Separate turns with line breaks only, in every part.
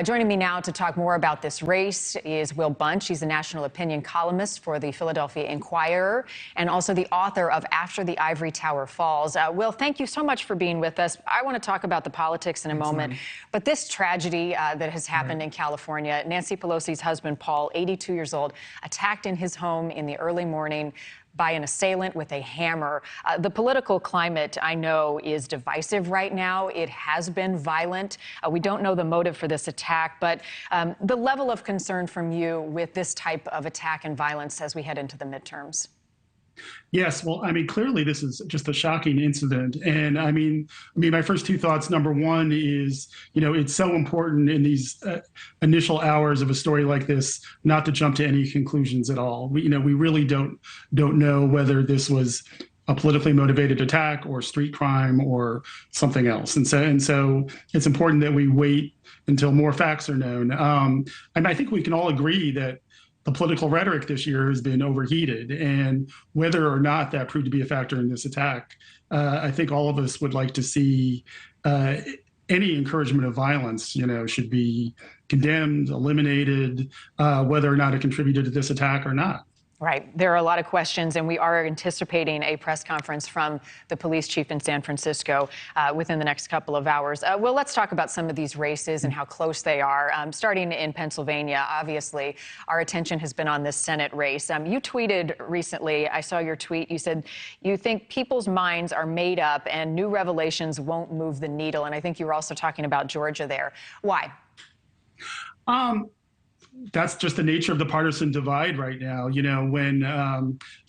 Joining me now to talk more about this race is Will Bunch. He's a national opinion columnist for the Philadelphia Inquirer and also the author of After the Ivory Tower Falls. Will, thank you so much for being with us. I want to talk about the politics in a moment, but this tragedy that has happened in California, Nancy Pelosi's husband, Paul, 82 years old, attacked in his home in the early morning by an assailant with a hammer. The political climate, I know, is divisive right now. It has been violent. We don't know the motive for this attack, but the level of concern from you with this type of attack and violence as we head into the midterms.
Yes, well, I mean, clearly this is just a shocking incident. And I mean, my first two thoughts, number one is, it's so important in these initial hours of a story like this not to jump to any conclusions at all. We really don't know whether this was a politically motivated attack or street crime or something else. And so it's important that we wait until more facts are known. And I think we can all agree that the political rhetoric this year has been overheated, and whether or not that proved to be a factor in this attack, I think all of us would like to see any encouragement of violence, should be condemned, eliminated, whether or not it contributed to this attack or not.
Right. There are a lot of questions, and we are anticipating a press conference from the police chief in San Francisco within the next couple of hours. Well, let's talk about some of these races and how close they are. Starting in Pennsylvania, obviously, our attention has been on this Senate race. You tweeted recently, I saw your tweet, you said you think people's minds are made up and new revelations won't move the needle. And I think you were also talking about Georgia there. Why?
That's just the nature of the partisan divide right now. When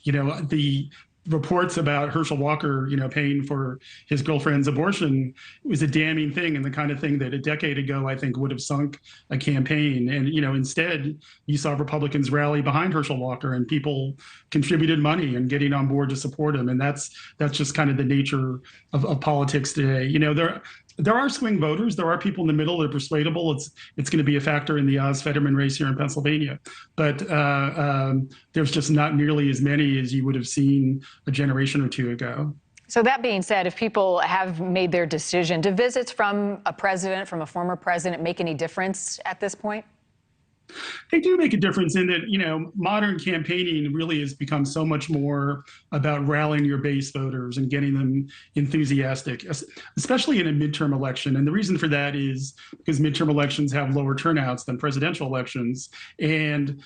the reports about Herschel Walker, paying for his girlfriend's abortion was a damning thing, and the kind of thing that a decade ago I think would have sunk a campaign. And instead you saw Republicans rally behind Herschel Walker, and people contributed money and getting on board to support him. And that's just kind of the nature of politics today. There are swing voters. There are people in the middle that are persuadable. It's going to be a factor in the Oz Fetterman race here in Pennsylvania. But there's just not nearly as many as you would have seen a generation or two ago.
So that being said, if people have made their decision, do visits from a president, from a former president, make any difference at this point?
They do make a difference in that, modern campaigning really has become so much more about rallying your base voters and getting them enthusiastic, especially in a midterm election. And the reason for that is because midterm elections have lower turnouts than presidential elections. And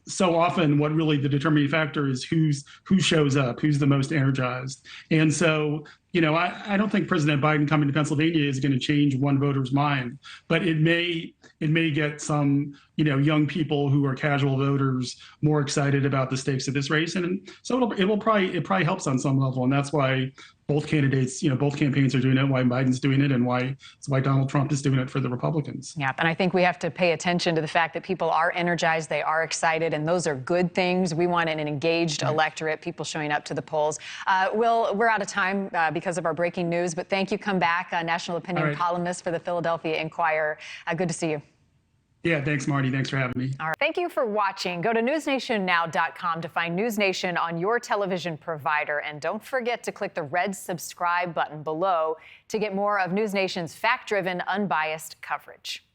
so often what really the determining factor is who shows up, who's the most energized. And so I don't think President Biden coming to Pennsylvania is going to change one voter's mind, but it may get some, young people who are casual voters more excited about the stakes of this race. And so it probably helps on some level. And that's why both candidates, both campaigns are doing it, why Biden's doing it, and why Donald Trump is doing it for the Republicans.
Yeah, and I think we have to pay attention to the fact that people are energized, they are excited, and those are good things. We want an engaged electorate, people showing up to the polls. Will, we're out of time because of our breaking news, but thank you. Come back, national opinion columnist for the Philadelphia Inquirer. Good to see you.
Yeah, thanks, Marni. Thanks for having me.
All right. Thank you for watching. Go to newsnationnow.com to find NewsNation on your television provider. And don't forget to click the red subscribe button below to get more of NewsNation's fact-driven, unbiased coverage.